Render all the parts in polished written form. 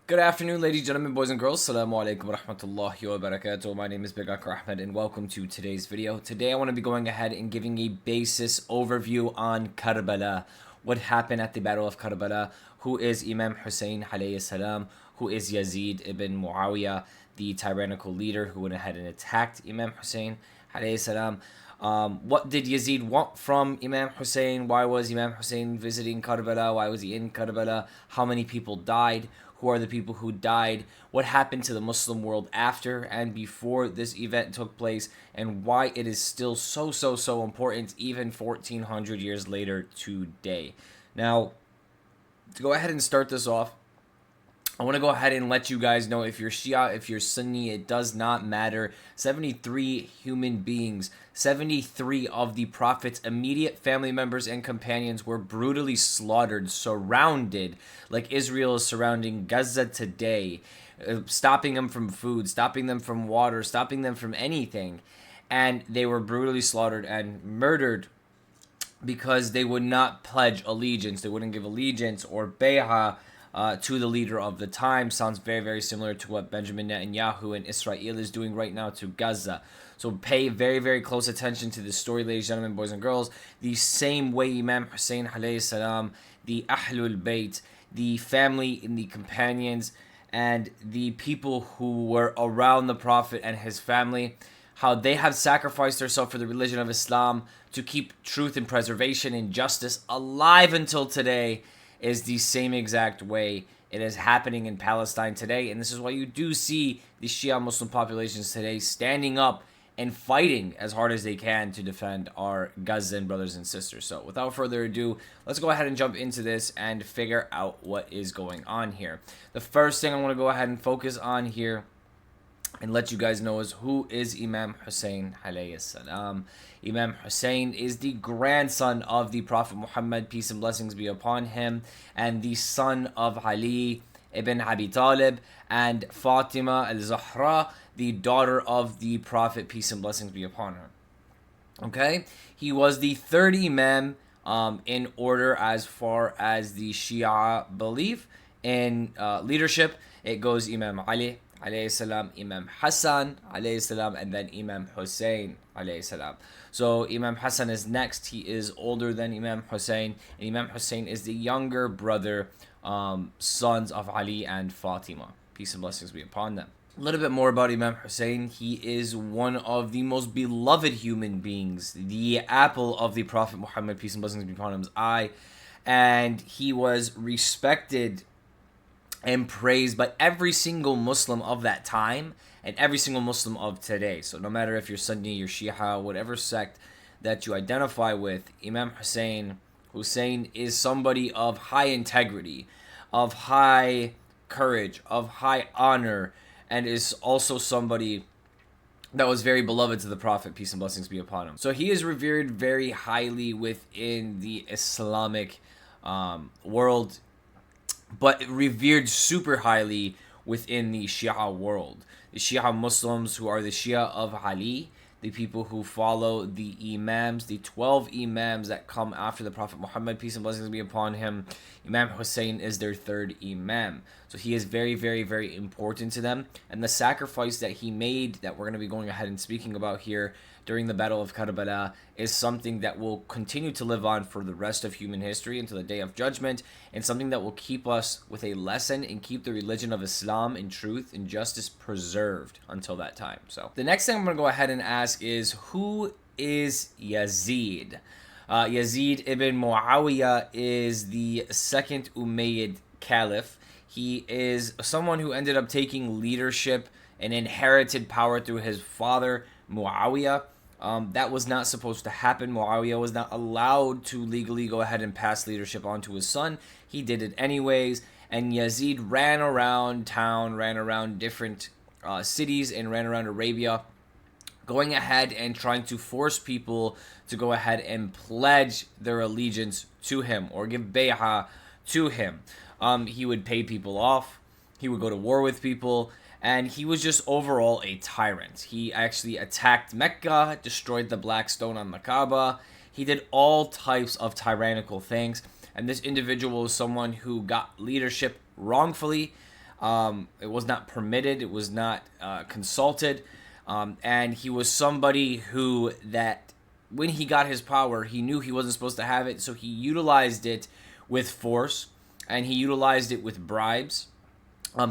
Good afternoon, ladies, gentlemen, boys and girls. Assalamu alaikum wa rahmatullahi wa barakatuh. My name is Big Akar Ahmed and welcome to today's video. Today I want to be going ahead and giving a basis overview on Karbala. What happened at the Battle of Karbala? Who is Imam Hussain alayhi salam? Who is Yazid ibn Muawiyah, the tyrannical leader who went ahead and attacked Imam Hussain alayhi salam? What did Yazid want from Imam Hussain? Why was Imam Hussain visiting Karbala? Why was he in Karbala? How many people died? Who are the people who died? What happened to the Muslim world after and before this event took place? And why it is still so important even 1400 years later today. Now, to go ahead and start this off, I want to go ahead and let you guys know, if you're Shia, if you're Sunni, it does not matter. 73 human beings, 73 of the Prophet's immediate family members and companions were brutally slaughtered, surrounded, like Israel is surrounding Gaza today, stopping them from food, stopping them from water, stopping them from anything. And they were brutally slaughtered and murdered because they would not pledge allegiance. They wouldn't give allegiance or bay'ah to the leader of the time. Sounds very similar to what Benjamin Netanyahu and Israel is doing right now to Gaza. So pay very close attention to this story, ladies, gentlemen, boys and girls. The same way Imam Hussain alayhi salam, the Ahlul Bayt, the family and the companions, and the people who were around the Prophet and his family, how they have sacrificed themselves for the religion of Islam to keep truth and preservation and justice alive until today, is the same exact way it is happening in Palestine today. And this is why you do see the Shia Muslim populations today standing up and fighting as hard as they can to defend our Gazan brothers and sisters. So without further ado, let's go ahead and jump into this and figure out what is going on here. The first thing I want to go ahead and focus on here and let you guys know is, who is Imam Hussain alayhi salam. Imam Hussain is the grandson of the Prophet Muhammad, peace and blessings be upon him, and the son of Ali ibn Abi Talib and Fatima al-Zahra, the daughter of the Prophet, peace and blessings be upon her. Okay, he was the third Imam in order as far as the Shia belief in leadership. It goes Imam Ali alayhi salam, Imam Hassan alayhi salam, and then Imam Hussain alayhi salam. So Imam Hassan is next. He is older than Imam Hussain, and Imam Hussain is the younger brother, sons of Ali and Fatima, peace and blessings be upon them. A little bit more about Imam Hussain. He is one of the most beloved human beings, the apple of the Prophet Muhammad, peace and blessings be upon him's eye, and he was respected and praised by every single Muslim of that time and every single Muslim of today. So no matter if you're Sunni, you're Shia, whatever sect that you identify with, Imam Hussain is somebody of high integrity, of high courage, of high honor, and is also somebody that was very beloved to the Prophet, peace and blessings be upon him. So he is revered very highly within the Islamic world, but revered super highly within the Shia world. The Shia Muslims, who are the Shia of Ali, the people who follow the Imams, the 12 Imams that come after the Prophet Muhammad, peace and blessings be upon him, Imam Hussain is their third Imam. So he is very important to them. And the sacrifice that he made, that we're going to be going ahead and speaking about here during the Battle of Karbala, is something that will continue to live on for the rest of human history until the Day of Judgment, and something that will keep us with a lesson and keep the religion of Islam and truth and justice preserved until that time. So the next thing I'm going to go ahead and ask is, who is Yazid? Yazid ibn Muawiyah is the second Umayyad Caliph. He is someone who ended up taking leadership and inherited power through his father, Muawiyah. That was not supposed to happen. Muawiyah was not allowed to legally go ahead and pass leadership on to his son. He did it anyways, and Yazid ran around town, ran around different cities, and ran around Arabia, going ahead and trying to force people to go ahead and pledge their allegiance to him or give bay'ah to him. He would pay people off. He would go to war with people. And he was just overall a tyrant. He actually attacked Mecca, destroyed the black stone on the Kaaba. He did all types of tyrannical things. And this individual was someone who got leadership wrongfully, It was not permitted. It was not consulted. And he was somebody who, that when he got his power, he knew he wasn't supposed to have it, so he utilized it with force, and he utilized it with bribes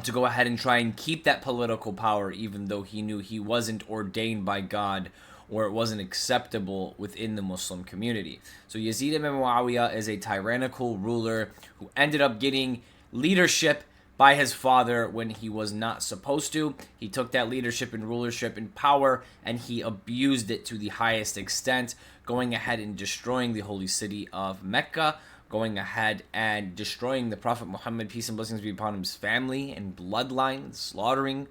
to go ahead and try and keep that political power, even though he knew he wasn't ordained by God, or it wasn't acceptable within the Muslim community. So Yazid ibn Muawiyah is a tyrannical ruler who ended up getting leadership by his father when he was not supposed to. He took that leadership and rulership and power, and he abused it to the highest extent, going ahead and destroying the holy city of Mecca, going ahead and destroying the Prophet Muhammad, peace and blessings be upon him's family and bloodline, slaughtering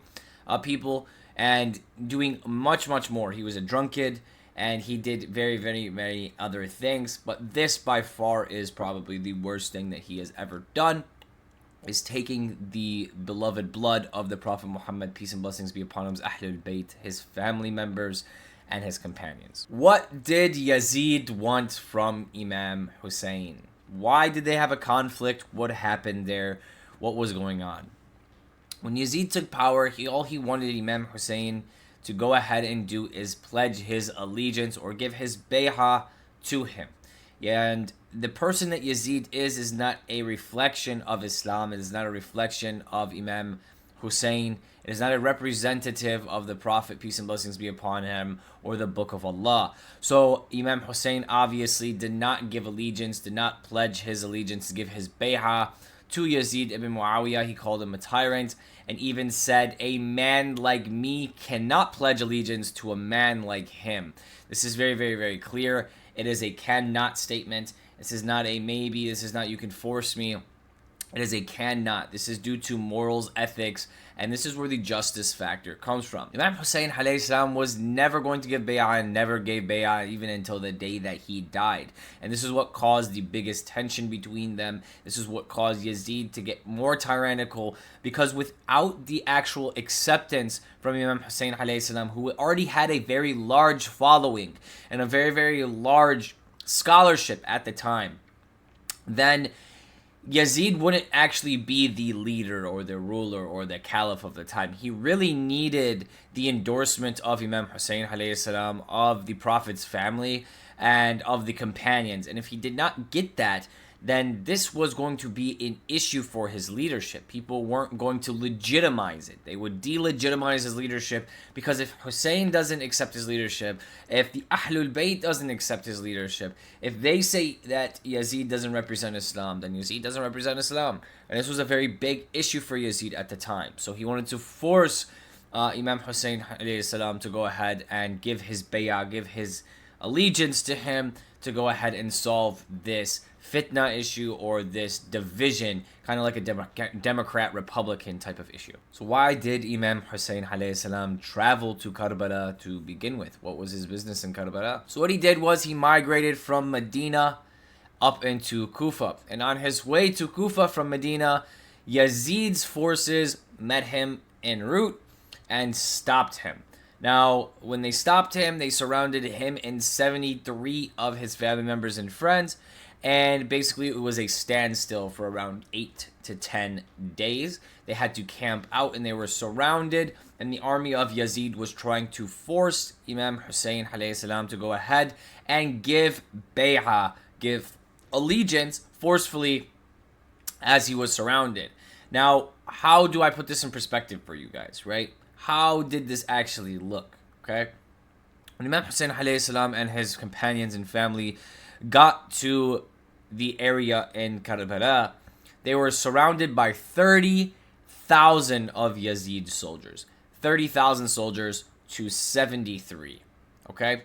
people, and doing much, much more. He was a drunkard, and he did very, very, many other things. But this, by far, is probably the worst thing that he has ever done, is taking the beloved blood of the Prophet Muhammad, peace and blessings be upon him, Ahlul Bayt, his family members, and his companions. What did Yazid want from Imam Hussain? Why did they have a conflict? What happened there? What was going on? When Yazid took power, all he wanted Imam Hussain to go ahead and do is pledge his allegiance or give his bay'ah to him. And the person that Yazid is not a reflection of Islam. It is not a reflection of Imam Hussain. It is not a representative of the Prophet, peace and blessings be upon him, or the Book of Allah. So Imam Hussain obviously did not give allegiance, did not pledge his allegiance to give his bay'ah to Yazid ibn Muawiyah. He called him a tyrant, and even said, a man like me cannot pledge allegiance to a man like him. This is very, very, very clear. It is a cannot statement. This is not a maybe. This is not you can force me. It is a cannot. This is due to morals, ethics, and this is where the justice factor comes from. Imam Hussain alayhi salam was never going to give bay'ah, and never gave bay'ah even until the day that he died. And this is what caused the biggest tension between them. This is what caused Yazid to get more tyrannical, because without the actual acceptance from Imam Hussain alayhi salam, who already had a very large following and a very, very large scholarship at the time, then Yazid wouldn't actually be the leader or the ruler or the caliph of the time. He really needed the endorsement of Imam Hussain alayhi salam, of the Prophet's family, and of the companions. And if he did not get that, then this was going to be an issue for his leadership. People weren't going to legitimize it. They would delegitimize his leadership, because if Hussein doesn't accept his leadership, if the Ahlul Bayt doesn't accept his leadership, if they say that Yazid doesn't represent Islam, then Yazid doesn't represent Islam. And this was a very big issue for Yazid at the time. So he wanted to force Imam Hussain alayhi salam to go ahead and give his bay'ah, give his allegiance to him, to go ahead and solve this fitna issue, or this division, kind of like a Democrat-Republican type of issue. So why did Imam Hussain alayhi salam travel to Karbala to begin with? What was his business in Karbala? So what he did was he migrated from Medina up into Kufa. And on his way to Kufa from Medina, Yazid's forces met him en route and stopped him. Now, when they stopped him, they surrounded him and 73 of his family members and friends, and basically it was a standstill for around 8 to 10 days. They had to camp out, and they were surrounded, and the army of Yazid was trying to force Imam Hussain alayhi salam to go ahead and give bay'ah, give allegiance forcefully, as he was surrounded. Now, how do I put this in perspective for you guys, right? How did this actually look, okay? When Imam Hussain alayhi salam and his companions and family got to the area in Karbala, they were surrounded by 30,000 of Yazid's soldiers. 30,000 soldiers to 73, okay?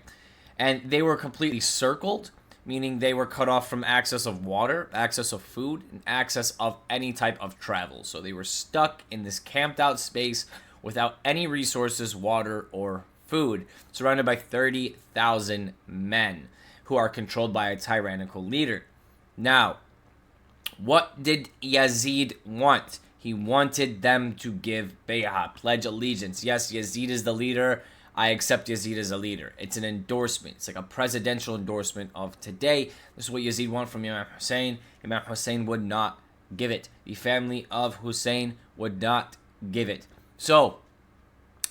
And they were completely circled, meaning they were cut off from access of water, access of food, and access of any type of travel. So they were stuck in this camped out space without any resources, water, or food, surrounded by 30,000 men who are controlled by a tyrannical leader. Now, what did Yazid want? He wanted them to give bay'ah, pledge allegiance. Yes, Yazid is the leader. I accept Yazid as a leader. It's an endorsement. It's like a presidential endorsement of today. This is what Yazid wanted from Imam Hussain. Imam Hussain would not give it. The family of Hussein would not give it. So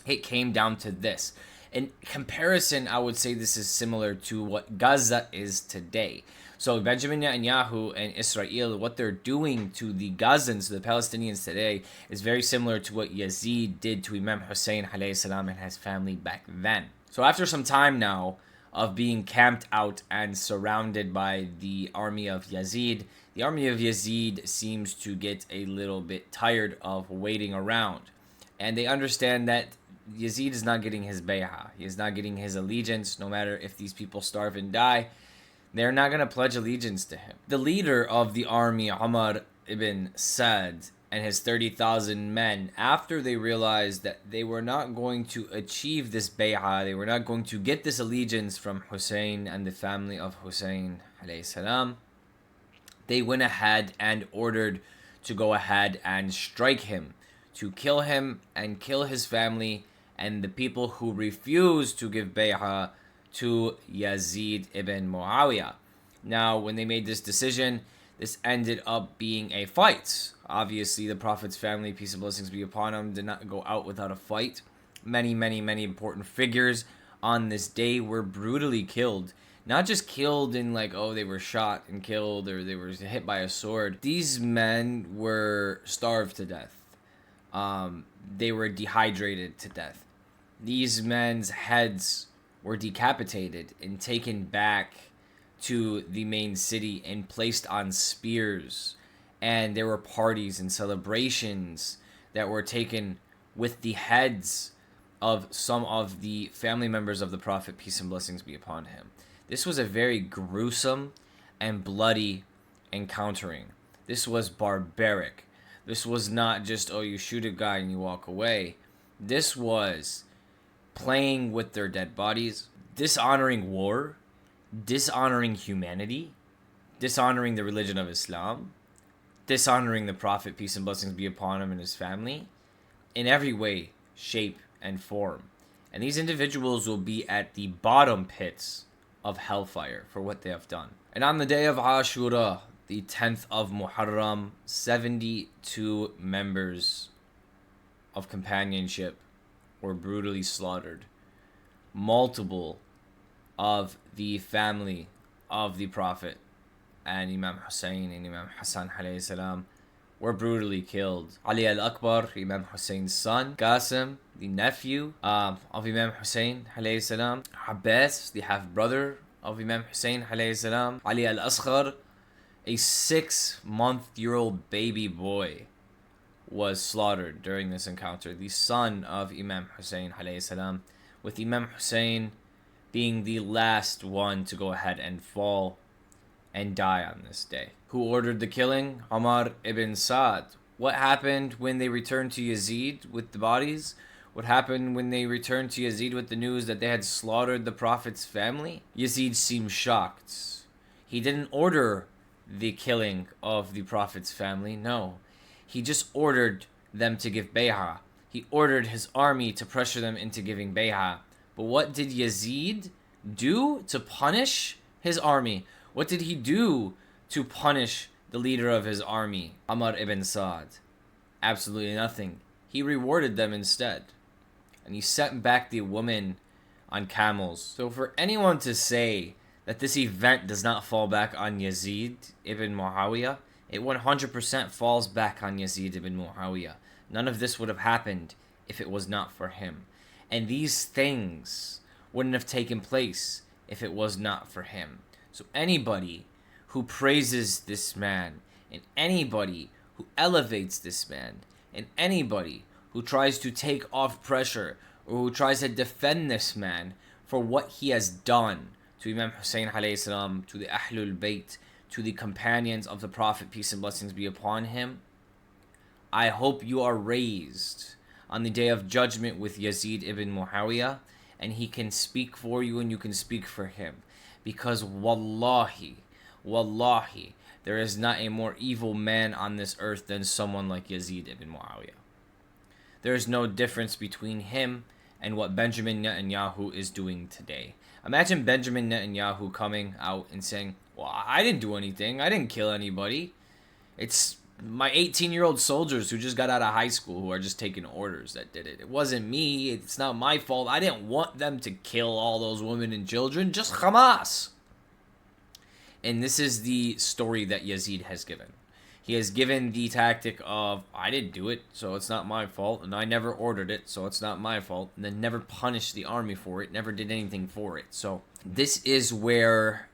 it came down to this. In comparison, I would say this is similar to what Gaza is today. So Benjamin Netanyahu and Israel, what they're doing to the Gazans, to the Palestinians today, is very similar to what Yazid did to Imam Hussain alayhi salam and his family back then. So after some time now of being camped out and surrounded by the army of Yazid, the army of Yazid seems to get a little bit tired of waiting around. And they understand that Yazid is not getting his bay'ah. He is not getting his allegiance, no matter if these people starve and die. They're not going to pledge allegiance to him. The leader of the army, Umar ibn Sa'd, and his 30,000 men, after they realized that they were not going to achieve this bay'ah, they were not going to get this allegiance from Hussein and the family of Hussein alayhi salam, they went ahead and ordered to go ahead and strike him, to kill him and kill his family and the people who refused to give bay'ah to Yazid ibn Muawiyah. Now, when they made this decision, this ended up being a fight. Obviously, the Prophet's family, peace and blessings be upon him, did not go out without a fight. Many important figures on this day were brutally killed. Not just killed in like, oh, they were shot and killed or they were hit by a sword. These men were starved to death. They were dehydrated to death. These men's heads were decapitated and taken back to the main city and placed on spears. And there were parties and celebrations that were taken with the heads of some of the family members of the Prophet, peace and blessings be upon him. This was a very gruesome and bloody encountering. This was barbaric. This was not just, oh, you shoot a guy and you walk away. This was playing with their dead bodies, dishonoring war, dishonoring humanity, dishonoring the religion of Islam, dishonoring the Prophet, peace and blessings be upon him and his family, in every way, shape, and form. And these individuals will be at the bottom pits of hellfire for what they have done. And on the day of Ashura, the 10th of Muharram, 72 members of companionship were brutally slaughtered. Multiple of the family of the Prophet and Imam Hussain and Imam Hassan alayhi salam were brutally killed. Ali al-Akbar, Imam Hussein's son. Qasim, the nephew of Imam Hussain alayhi salam. Abbas, the half-brother of Imam Hussain alayhi salam. Ali al-Asghar, a 6-month-old baby boy, was slaughtered during this encounter. The son of Imam Hussain alayhi salam, with Imam Hussain being the last one to go ahead and fall and die on this day. Who ordered the killing? Umar ibn Sa'd. What happened when they returned to Yazid with the bodies? What happened when they returned to Yazid with the news that they had slaughtered the Prophet's family? Yazid seemed shocked. He didn't order the killing of the Prophet's family, no. He just ordered them to give bay'ah. He ordered his army to pressure them into giving bay'ah. But what did Yazid do to punish his army? What did he do to punish the leader of his army, Umar ibn Sa'd? Absolutely nothing. He rewarded them instead. And he sent back the women on camels. So for anyone to say that this event does not fall back on Yazid ibn Muawiyah, it 100% falls back on Yazid ibn Muawiyah. None of this would have happened if it was not for him. And these things wouldn't have taken place if it was not for him. So anybody who praises this man, and anybody who elevates this man, and anybody who tries to take off pressure or who tries to defend this man for what he has done to Imam Hussain alayhi salam, to the Ahlul Bayt, to the companions of the Prophet, peace and blessings be upon him, I hope you are raised on the day of judgment with Yazid ibn Muawiyah, and he can speak for you and you can speak for him. Because wallahi, there is not a more evil man on this earth than someone like Yazid ibn Muawiyah. There is no difference between him and what Benjamin Netanyahu is doing today. Imagine Benjamin Netanyahu coming out and saying, well, I didn't do anything. I didn't kill anybody. It's my 18-year-old soldiers who just got out of high school who are just taking orders that did it. It wasn't me. It's not my fault. I didn't want them to kill all those women and children. Just Hamas. And this is the story that Yazid has given. He has given the tactic of, I didn't do it, so it's not my fault, and I never ordered it, so it's not my fault, and then never punished the army for it, never did anything for it. So this is where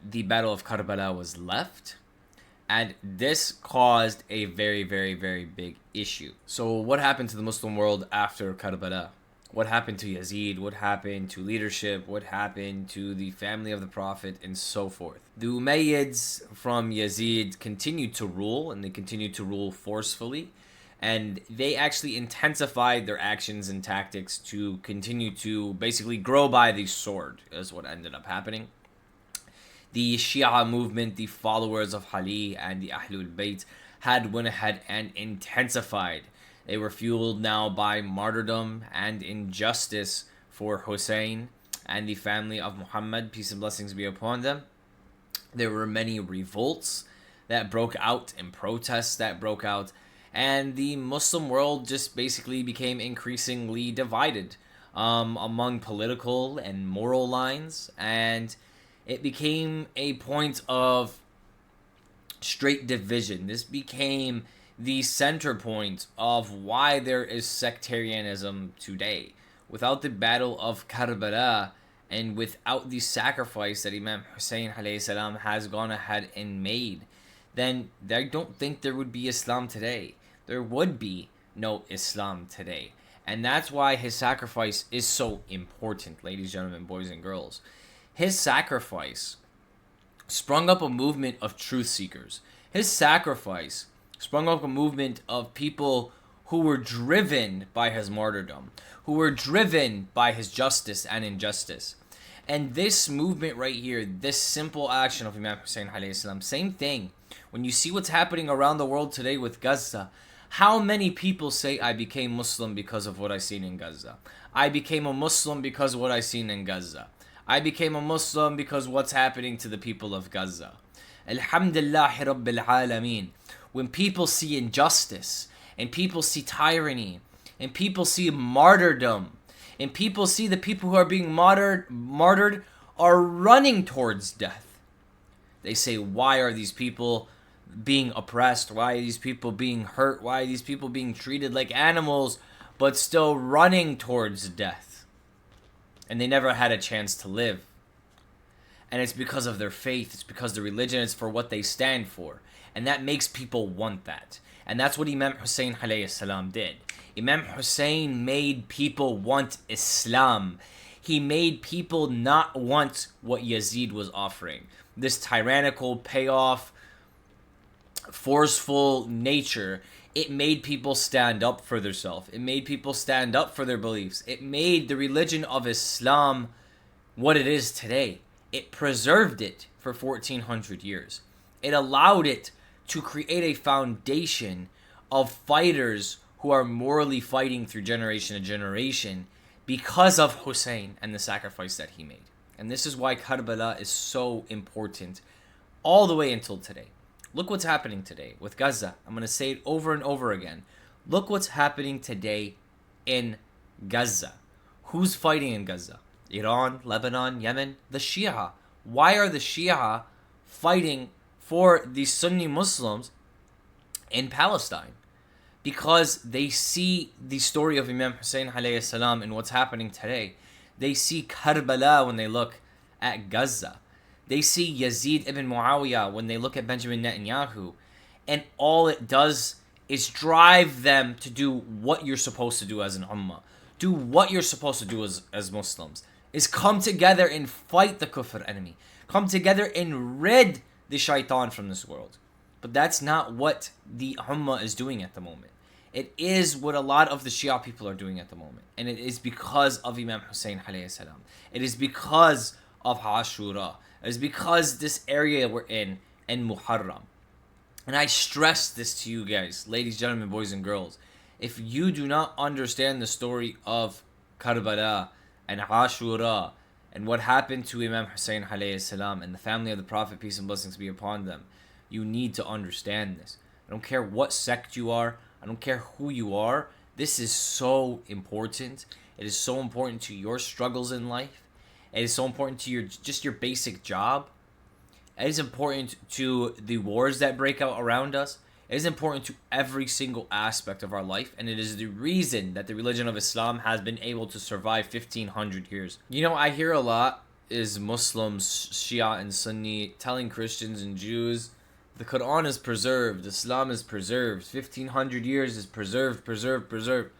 the Battle of Karbala was left, and this caused a very, very, very big issue. So what happened to the Muslim world after Karbala? What happened to Yazid? What happened to leadership? What happened to the family of the Prophet? And so forth. The Umayyads from Yazid continued to rule, and they continued to rule forcefully. And they actually intensified their actions and tactics to continue to basically grow by the sword, is what ended up happening. The Shia movement, the followers of Ali and the Ahlul Bayt, had went ahead and intensified. They were fueled now by martyrdom and injustice for Hussein and the family of Muhammad, peace and blessings be upon them. There were many revolts that broke out and protests that broke out, and the Muslim world just basically became increasingly divided among political and moral lines, and it became a point of straight division. This became the center point of why there is sectarianism today. Without the Battle of Karbala and without the sacrifice that Imam Hussain salam has gone ahead and made, then I don't think there would be Islam today. There would be no Islam today. And that's why his sacrifice is so important, ladies, gentlemen, boys and girls. His sacrifice sprung up a movement of truth seekers. His sacrifice sprung up a movement of people who were driven by his martyrdom, who were driven by his justice and injustice. And this movement right here, this simple action of Imam Hussain alayhi salam, same thing. When you see what's happening around the world today with Gaza, how many people say, I became Muslim because of what I seen in Gaza? I became a Muslim because of what I seen in Gaza. I became a Muslim because what's happening to the people of Gaza. Alhamdulillah Rabbil Alameen. When people see injustice, and people see tyranny, and people see martyrdom, and people see the people who are being martyred are running towards death, they say, why are these people being oppressed? Why are these people being hurt? Why are these people being treated like animals, but still running towards death? And they never had a chance to live. And it's because of their faith. It's because their religion is for what they stand for. And that makes people want that. And that's what Imam Hussain alayhi salam did. Imam Hussain made people want Islam. He made people not want what Yazid was offering. This tyrannical, payoff, forceful nature. It made people stand up for themselves. It made people stand up for their beliefs. It made the religion of Islam what it is today. It preserved it for 1400 years. It allowed it to create a foundation of fighters who are morally fighting through generation to generation because of Hussein and the sacrifice that he made. And this is why Karbala is so important all the way until today. Look what's happening today with Gaza. I'm going to say it over and over again. Look what's happening today in Gaza. Who's fighting in Gaza? Iran, Lebanon, Yemen, the Shia. Why are the Shia fighting for the Sunni Muslims in Palestine? Because they see the story of Imam Hussain alayhi salam and what's happening today. They see Karbala when they look at Gaza. They see Yazid ibn MUAWIYAS when they look at Benjamin Netanyahu. And all it does is drive them to do what you're supposed to do as an ummah. Do what you're supposed to do as Muslims. Is come together and fight the kufr enemy. Come together and rid the shaitan from this world. But that's not what the ummah is doing at the moment. It is what a lot of the Shia people are doing at the moment. And it is because of Imam Hussain alayhi salam. It is because of Ashura. It is because this area we're in Muharram. And I stress this to you guys, ladies, gentlemen, boys and girls. If you do not understand the story of Karbala and Ashura and what happened to Imam Hussain alayhi salam and the family of the Prophet, peace and blessings be upon them, you need to understand this. I don't care what sect you are. I don't care who you are. This is so important. It is so important to your struggles in life. It is so important to your basic job. It is important to the wars that break out around us. It is important to every single aspect of our life, and it is the reason that the religion of Islam has been able to survive 1500 years. You know, I hear a lot is Muslims, Shia and Sunni, telling Christians and Jews, the Quran is preserved, Islam is preserved, 1500 years is preserved.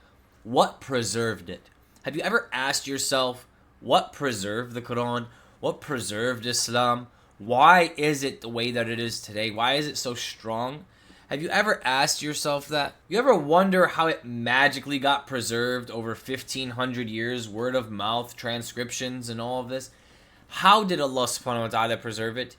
What preserved it? Have you ever asked yourself, what preserved the Quran? What preserved Islam? Why is it the way that it is today? Why is it so strong? Have you ever asked yourself that? You ever wonder how it magically got preserved over 1500 years, word of mouth, transcriptions, and all of this? How did Allah subhanahu wa ta'ala preserve it?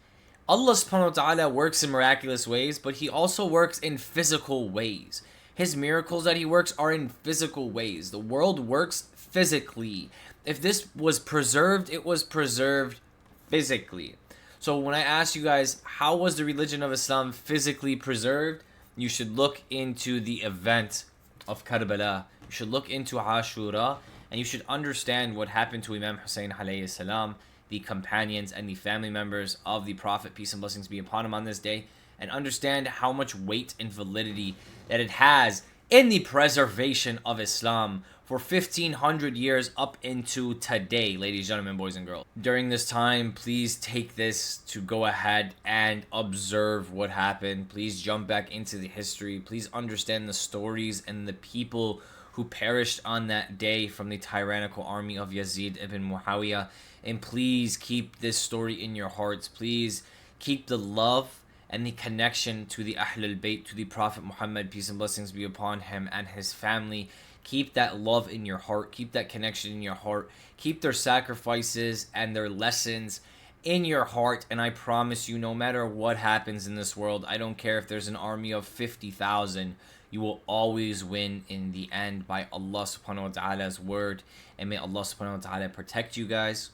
Allah subhanahu wa ta'ala works in miraculous ways, but He also works in physical ways. His miracles that He works are in physical ways. The world works physically. If this was preserved, it was preserved physically. So when I ask you guys, how was the religion of Islam physically preserved? You should look into the event of Karbala. You should look into Ashura, and you should understand what happened to Imam Hussain alayhi salam, the companions and the family members of the Prophet, peace and blessings be upon him, on this day, and understand how much weight and validity that it has in the preservation of Islam for 1500 years up into today, ladies, gentlemen, boys and girls. During this time, please take this to go ahead and observe what happened. Please jump back into the history. Please understand the stories and the people who perished on that day from the tyrannical army of Yazid ibn MUAWIYAS. And please keep this story in your hearts. Please keep the love and the connection to the Ahlul Bayt, to the Prophet Muhammad, peace and blessings be upon him, and his family. Keep that love in your heart. Keep that connection in your heart. Keep their sacrifices and their lessons in your heart. And I promise you, no matter what happens in this world, I don't care if there's an army of 50,000, you will always win in the end by Allah subhanahu wa ta'ala's word. And may Allah subhanahu wa ta'ala protect you guys.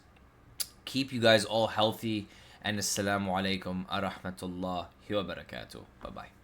Keep you guys all healthy. And assalamu alaikum wa rahmatullahi wa barakatuh. Bye-bye.